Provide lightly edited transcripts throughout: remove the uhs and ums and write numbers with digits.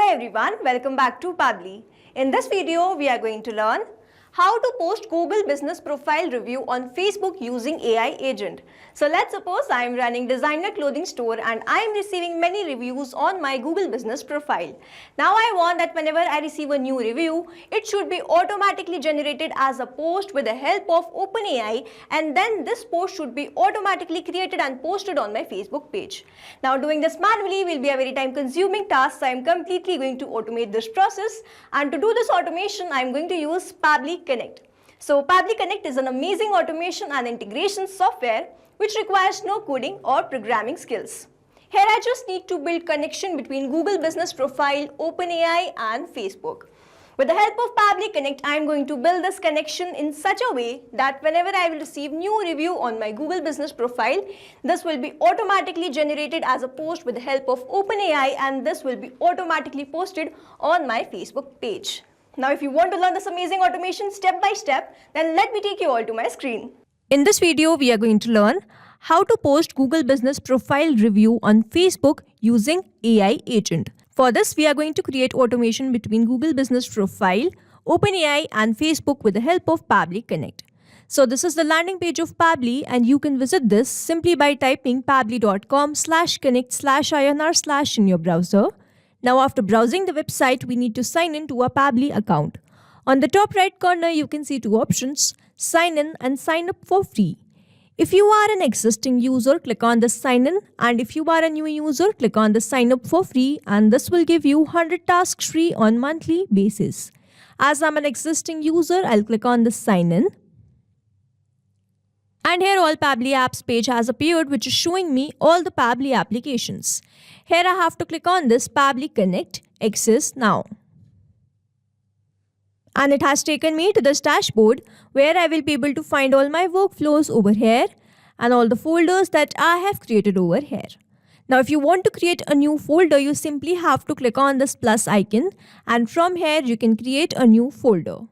everyone, welcome back to Pabbly. In this video, we are going to learn how to post Google Business Profile review on Facebook using AI agent. So let's suppose I am running designer clothing store and I am receiving many reviews on my Google Business Profile. Now I want that whenever I receive a new review, it should be automatically generated as a post with the help of OpenAI, and then this post should be automatically created and posted on my Facebook page. Now doing this manually will be a very time consuming task, so I am completely going to automate this process, and to do this automation I am going to use Pabbly Connect. So Pabbly Connect is an amazing automation and integration software which requires no coding or programming skills. Here I just need to build connection between Google Business Profile, OpenAI and Facebook. With the help of Pabbly Connect, I am going to build this connection in such a way that whenever I will receive new review on my Google Business Profile, this will be automatically generated as a post with the help of OpenAI, and this will be automatically posted on my Facebook page. Now, if you want to learn this amazing automation step by step, then let me take you all to my screen. In this video, we are going to learn how to post Google Business Profile review on Facebook using AI agent. For this, we are going to create automation between Google Business Profile, OpenAI and Facebook with the help of Pabbly Connect. So this is the landing page of Pabbly, and you can visit this simply by typing pabbly.com/connect/INR/ in your browser. Now after browsing the website, we need to sign in to a Pabbly account. On the top right corner, you can see two options, sign in and sign up for free. If you are an existing user, click on the sign in, and if you are a new user, click on the sign up for free, and this will give you 100 tasks free on monthly basis. As I'm an existing user, I'll click on the sign in. And here all Pabbly apps page has appeared, which is showing me all the Pabbly applications. Here I have to click on this Pabbly Connect Access Now. And it has taken me to this dashboard where I will be able to find all my workflows over here and all the folders that I have created over here. Now if you want to create a new folder, you simply have to click on this plus icon, and from here you can create a new folder.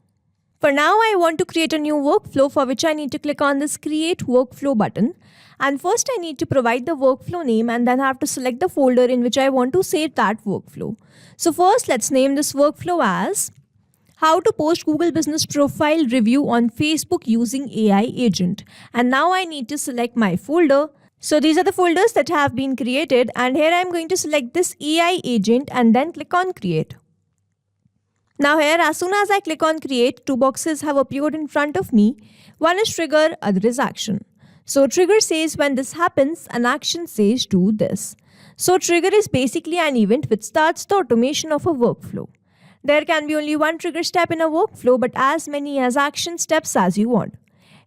For now, I want to create a new workflow, for which I need to click on this Create Workflow button. And first I need to provide the workflow name, and then I have to select the folder in which I want to save that workflow. So first let's name this workflow as How to Post Google Business Profile Review on Facebook Using AI Agent. And now I need to select my folder. So these are the folders that have been created, and here I am going to select this AI agent and then click on Create. Now here, as soon as I click on create, two boxes have appeared in front of me. One is trigger, other is action. So trigger says when this happens, and action says do this. So trigger is basically an event which starts the automation of a workflow. There can be only one trigger step in a workflow, but as many as action steps as you want.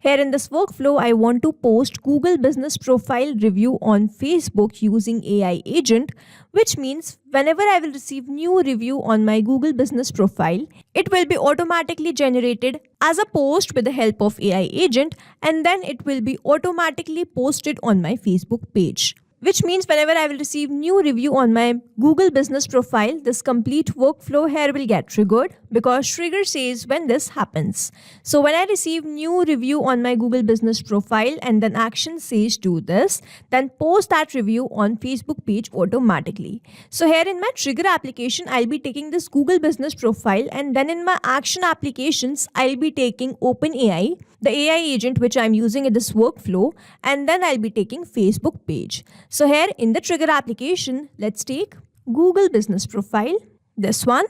Here in this workflow, I want to post Google Business Profile review on Facebook using AI agent, which means whenever I will receive new review on my Google Business Profile, it will be automatically generated as a post with the help of AI agent, and then it will be automatically posted on my Facebook page. Which means whenever I will receive new review on my Google Business Profile, this complete workflow here will get triggered, because trigger says when this happens. So when I receive new review on my Google Business Profile and then action says do this, then post that review on Facebook page automatically. So here in my trigger application, I'll be taking this Google Business Profile, and then in my action applications, I'll be taking OpenAI, the AI agent which I'm using in this workflow, and then I'll be taking Facebook page. So here in the trigger application, let's take Google Business Profile, this one.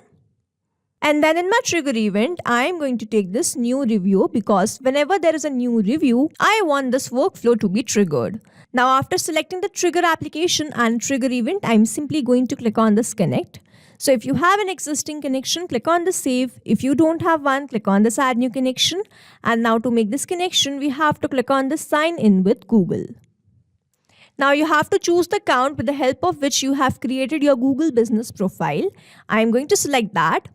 And then in my trigger event, I am going to take this new review, because whenever there is a new review, I want this workflow to be triggered. Now after selecting the trigger application and trigger event, I'm simply going to click on this connect. So if you have an existing connection, click on the save. If you don't have one, click on this add new connection. And now to make this connection, we have to click on the sign in with Google. Now you have to choose the account with the help of which you have created your Google Business Profile. I am going to select that.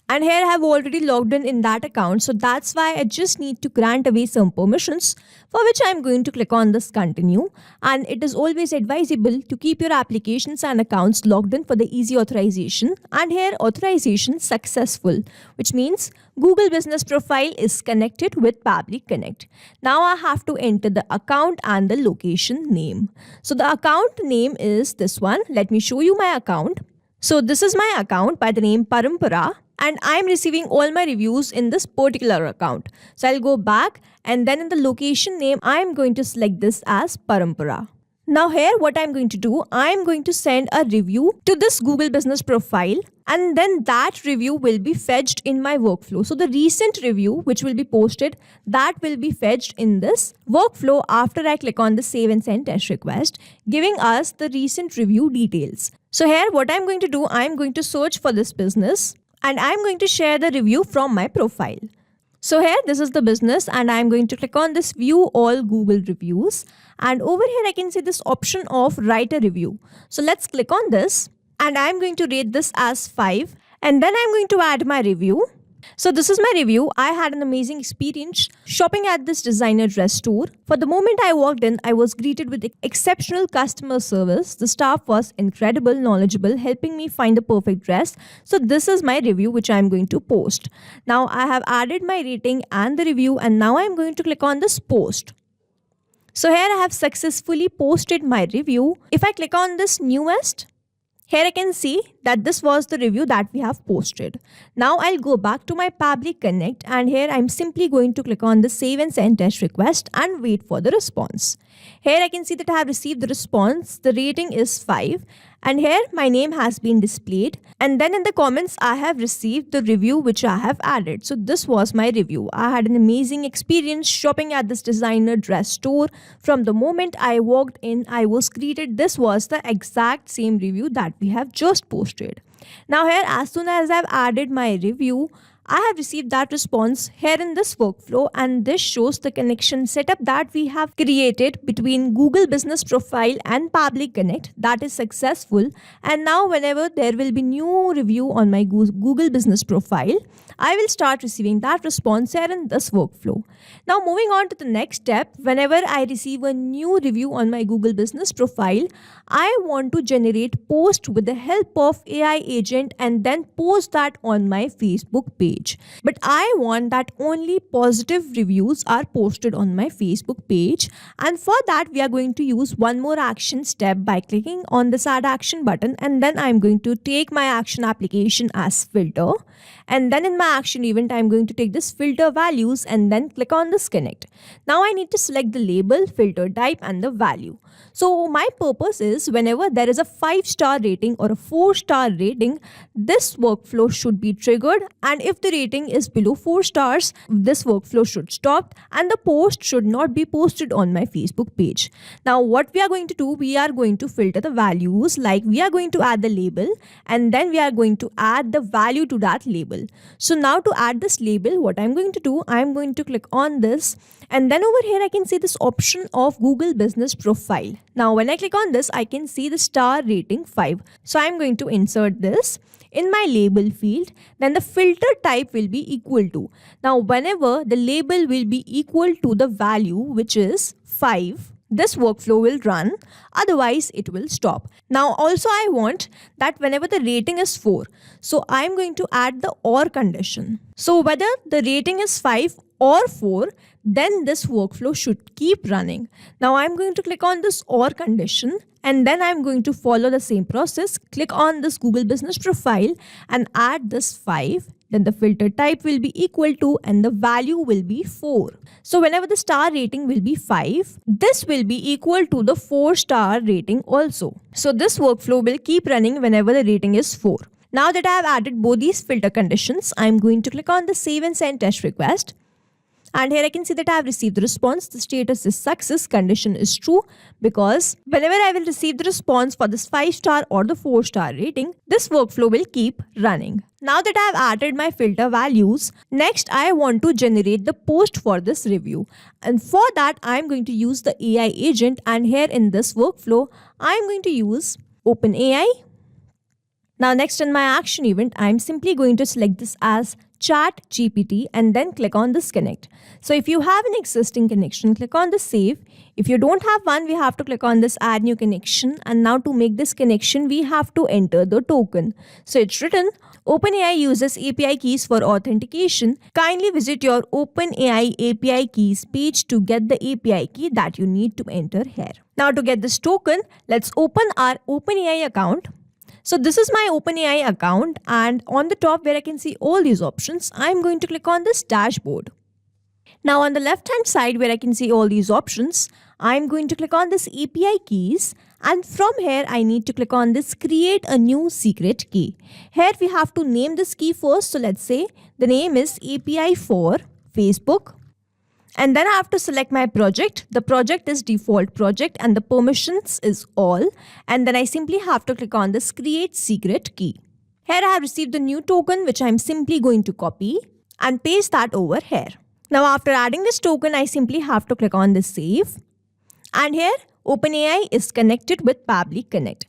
And here I have already logged in that account, so that's why I just need to grant away some permissions, for which I am going to click on this continue. And it is always advisable to keep your applications and accounts logged in for the easy authorization. And here authorization successful, which means Google Business Profile is connected with Pabbly Connect. Now I have to enter the account and the location name. So the account name is this one. Let me show you my account. So this is my account by the name Parampara, and I'm receiving all my reviews in this particular account. So I'll go back, and then in the location name, I'm going to select this as Parampara. Now here what I'm going to do, I'm going to send a review to this Google Business Profile, and then that review will be fetched in my workflow. So the recent review which will be posted, that will be fetched in this workflow after I click on the save and send test request, giving us the recent review details. So here what I'm going to do, I'm going to search for this business, and I'm going to share the review from my profile. So here this is the business, and I'm going to click on this view all Google reviews, and over here I can see this option of write a review. So let's click on this, and I'm going to rate this as 5, and then I'm going to add my review. So this is my review. I had an amazing experience shopping at this designer dress store. For the moment I walked in, I was greeted with exceptional customer service. The staff was incredible, knowledgeable, helping me find the perfect dress. So this is my review which I'm going to post. Now I have added my rating and the review, and now I'm going to click on this post. So here I have successfully posted my review. If I click on this newest, here I can see that this was the review that we have posted. Now I'll go back to my Pabbly Connect, and here I'm simply going to click on the save and send test request and wait for the response. Here I can see that I have received the response. The rating is 5, and here my name has been displayed, and then in the comments I have received the review which I have added. So this was my review. I had an amazing experience shopping at this designer dress store. From the moment I walked in, I was greeted. This was the exact same review that we have just posted. Now here, as soon as I've added my review, I have received that response here in this workflow, and this shows the connection setup that we have created between Google Business Profile and Pabbly Connect. That is successful, and now whenever there will be new review on my Google Business Profile, I will start receiving that response here in this workflow. Now moving on to the next step, whenever I receive a new review on my Google Business Profile, I want to generate post with the help of AI agent and then post that on my Facebook page. But I want that only positive reviews are posted on my Facebook page, and for that we are going to use one more action step by clicking on this add action button, and then I'm going to take my action application as filter, and then in my action event I'm going to take this filter values and then click on this connect. Now I need to select the label, filter type and the value. So my purpose is whenever there is a 5-star rating or a 4-star rating, this workflow should be triggered, and if the rating is below 4 stars, this workflow should stop and the post should not be posted on my Facebook page. Now what we are going to do, we are going to filter the values, like we are going to add the label and then we are going to add the value to that label. So now to add this label, what I'm going to do, I'm going to click on this, and then over here I can see this option of Google Business Profile. Now when I click on this, I can see the star rating 5. So I'm going to insert this in my label field. Then the filter type will be equal to. Now whenever the label will be equal to the value which is 5, this workflow will run, otherwise it will stop. Now also I want that whenever the rating is 4, so I'm going to add the OR condition. So whether the rating is 5 or 4, then this workflow should keep running. Now I'm going to click on this OR condition, and then I'm going to follow the same process. Click on this Google Business Profile and add this 5. Then the filter type will be equal to and the value will be 4. So whenever the star rating will be 5, this will be equal to the 4-star rating also. So this workflow will keep running whenever the rating is 4. Now that I have added both these filter conditions, I'm going to click on the save and send test request. And here I can see that I have received the response. The status is success, condition is true, because whenever I will receive the response for this 5-star or the 4-star rating, this workflow will keep running. Now that I have added my filter values, next I want to generate the post for this review. And for that, I am going to use the AI agent, and here in this workflow, I am going to use OpenAI. Now next in my action event, I am simply going to select this as ChatGPT and then click on this connect. So if you have an existing connection, click on the save. If you don't have one, we have to click on this add new connection, and now to make this connection we have to enter the token. So it's written OpenAI uses API keys for authentication. Kindly visit your OpenAI API keys page to get the API key that you need to enter here. Now to get this token, let's open our OpenAI account. So this is my OpenAI account, and on the top where I can see all these options, I'm going to click on this dashboard. Now on the left hand side where I can see all these options, I'm going to click on this API keys, and from here I need to click on this create a new secret key. Here we have to name this key first. So let's say the name is API for Facebook. And then I have to select my project. The project is default project and the permissions is all. And then I simply have to click on this create secret key. Here I have received the new token which I'm simply going to copy and paste that over here. Now after adding this token, I simply have to click on this save. And here OpenAI is connected with Pabbly Connect.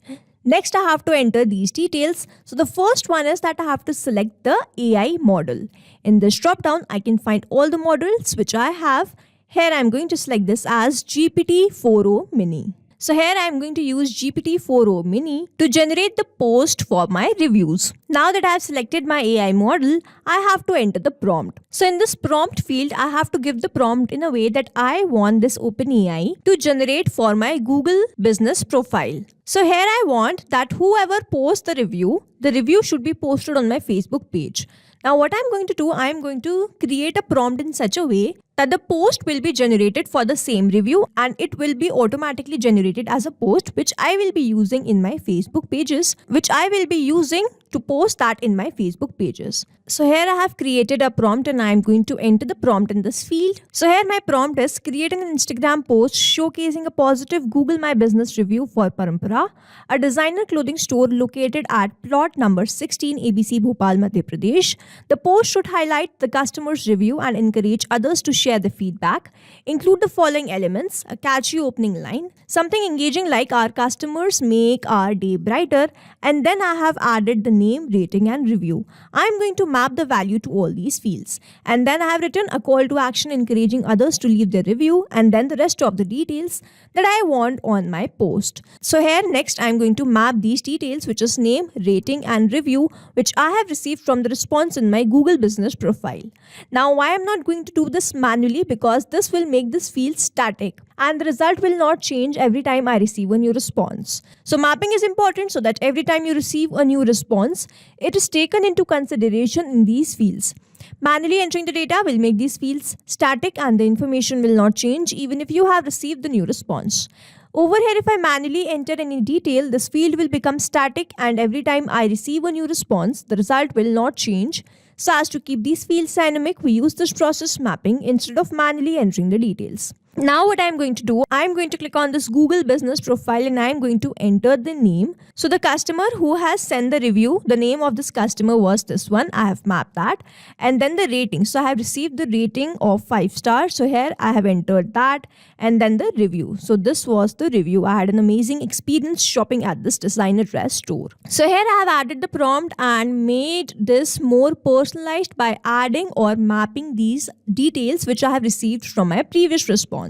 Next, I have to enter these details. So the first one is that I have to select the AI model. In this drop down, I can find all the models which I have. Here I'm going to select this as GPT-4o Mini. So here I'm going to use GPT-4o Mini to generate the post for my reviews. Now that I have selected my AI model, I have to enter the prompt. So in this prompt field, I have to give the prompt in a way that I want this OpenAI to generate for my Google business profile. So here I want that whoever posts the review should be posted on my Facebook page. Now what I'm going to do, I'm going to create a prompt in such a way that the post will be generated for the same review and it will be automatically generated as a post which I will be using in my Facebook pages, which I will be using to post that in my Facebook pages. So here I have created a prompt and I am going to enter the prompt in this field. So here my prompt is creating an Instagram post showcasing a positive Google My Business review for Parampara, a designer clothing store located at plot number 16 ABC Bhopal, Madhya Pradesh. The post should highlight the customer's review and encourage others to share the feedback. Include the following elements: a catchy opening line, something engaging like our customers make our day brighter, and then I have added the name, rating and review. I am going to map the value to all these fields, and then I have written a call to action encouraging others to leave their review, and then the rest of the details that I want on my post. So here next I am going to map these details, which is name, rating and review, which I have received from the response in my Google business profile. Now why I am not going to do this manually, because this will make this field static and the result will not change every time I receive a new response. So mapping is important so that every time you receive a new response, it is taken into consideration in these fields. Manually entering the data will make these fields static and the information will not change even if you have received the new response. Over here, if I manually enter any detail, this field will become static and every time I receive a new response, the result will not change. So as to keep these fields dynamic, we use this process mapping instead of manually entering the details. Now what I am going to do, I am going to click on this Google business profile and I am going to enter the name. So the customer who has sent the review, the name of this customer was this one. I have mapped that. And then the rating. So I have received the rating of 5 stars. So here I have entered that, and then the review. So this was the review. I had an amazing experience shopping at this designer dress store. So here I have added the prompt and made this more personalized by adding or mapping these details which I have received from my previous response.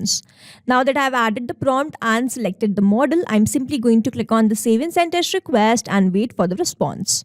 Now that I have added the prompt and selected the model, I am simply going to click on the save and send test request and wait for the response.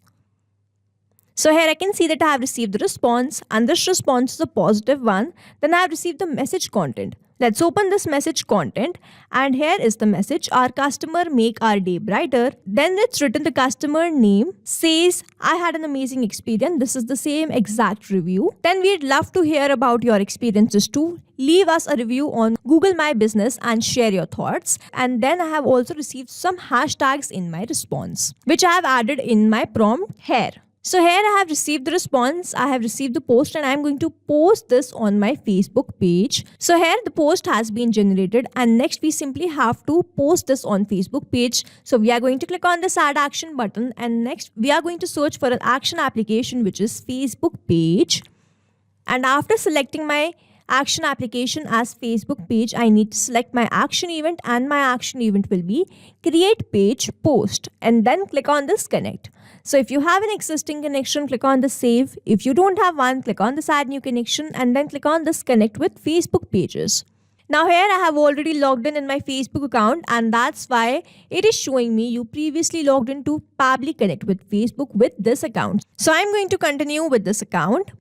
So here I can see that I have received the response and this response is a positive one. Then I have received the message content. Let's open this message content, and here is the message: our customer make our day brighter. Then it's written the customer name, says I had an amazing experience. This is the same exact review. Then we'd love to hear about your experiences too. Leave us a review on Google My Business and share your thoughts. And then I have also received some hashtags in my response, which I have added in my prompt here. So here I have received the response, I have received the post, and I am going to post this on my Facebook page. So here the post has been generated, and next we simply have to post this on Facebook page. So we are going to click on this add action button, and next we are going to search for an action application which is Facebook page. And after selecting my action application as Facebook page, I need to select my action event, and my action event will be create page post, and then click on this connect. So if you have an existing connection, click on the save. If you don't have one, click on this add new connection and then click on this connect with Facebook pages. Now here I have already logged in my Facebook account, and that's why it is showing me you previously logged into Pabbly Connect with Facebook with this account. So I'm going to continue with this account.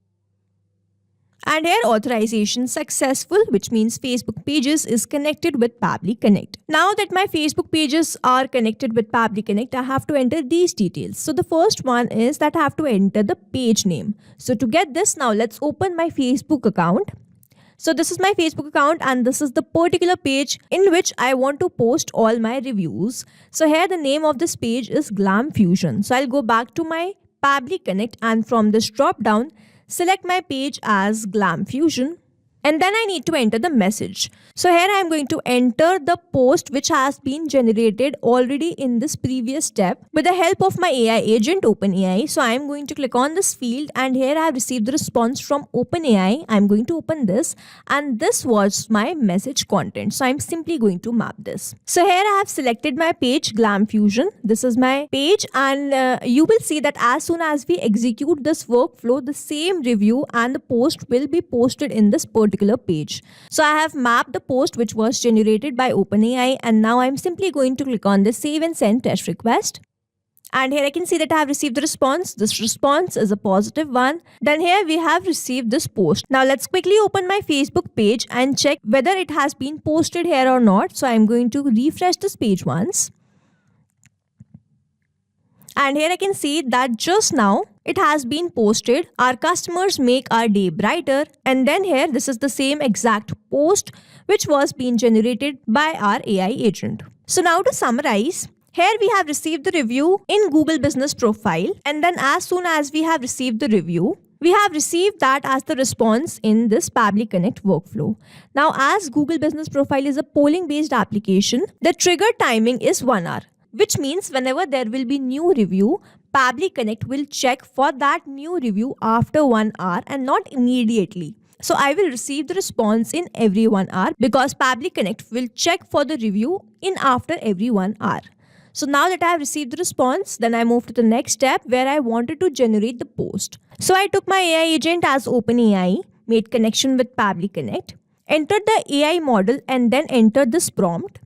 And here authorization successful, which means Facebook pages is connected with Pabbly Connect. Now that my Facebook pages are connected with Pabbly Connect, I have to enter these details. So the first one is that I have to enter the page name. So to get this, now let's open my Facebook account. So this is my Facebook account and this is the particular page in which I want to post all my reviews. So here the name of this page is Glam Fusion. So I'll go back to my Pabbly Connect and from this drop down, select my page as Glam Fusion. And then I need to enter the message. So here I am going to enter the post which has been generated already in this previous step with the help of my AI agent OpenAI. So I am going to click on this field and here I have received the response from OpenAI. I am going to open this and this was my message content. So I am simply going to map this. So here I have selected my page Glam Fusion. This is my page and you will see that as soon as we execute this workflow, the same review and the post will be posted in this particular page. So I have mapped the post which was generated by OpenAI and now I'm simply going to click on the save and send test request. And here I can see that I have received the response. This response is a positive one. Then here we have received this post. Now let's quickly open my Facebook page and check whether it has been posted here or not. So I'm going to refresh this page once. And here I can see that just now it has been posted. Our customers make our day brighter. And then here this is the same exact post which was being generated by our AI agent. So now to summarize, here we have received the review in Google Business Profile. And then as soon as we have received the review, we have received that as the response in this Pabbly Connect workflow. Now as Google Business Profile is a polling based application, the trigger timing is 1 hour. Which means whenever there will be new review, Pabbly Connect will check for that new review after 1 hour and not immediately. So I will receive the response in every 1 hour because Pabbly Connect will check for the review in after every 1 hour. So now that I have received the response, then I move to the next step where I wanted to generate the post. So I took my AI agent as OpenAI, made connection with Pabbly Connect, entered the AI model and then entered this prompt.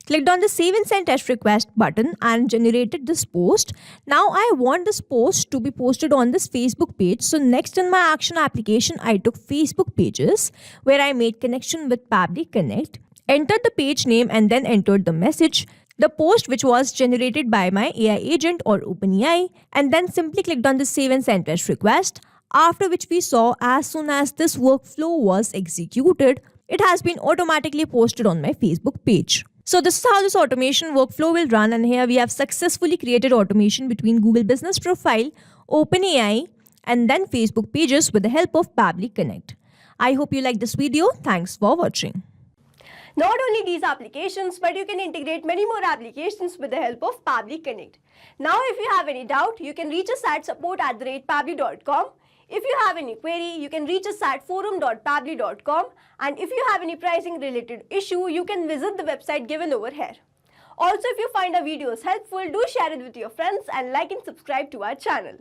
Clicked on the save and send test request button and generated this post. Now I want this post to be posted on this Facebook page. So next in my action application, I took Facebook pages where I made connection with Pabbly Connect, entered the page name and then entered the message, the post which was generated by my AI agent or OpenAI, and then simply clicked on the save and send test request. After which we saw as soon as this workflow was executed, it has been automatically posted on my Facebook page. So this is how this automation workflow will run, and here we have successfully created automation between Google Business Profile, OpenAI and then Facebook pages with the help of Pabbly Connect. I hope you like this video. Thanks for watching. Not only these applications, but you can integrate many more applications with the help of Pabbly Connect. Now if you have any doubt, you can reach us at support@pabbly.com. If you have any query, you can reach us at forum.pabbly.com, and if you have any pricing related issue, you can visit the website given over here. Also, if you find our videos helpful, do share it with your friends and like and subscribe to our channel.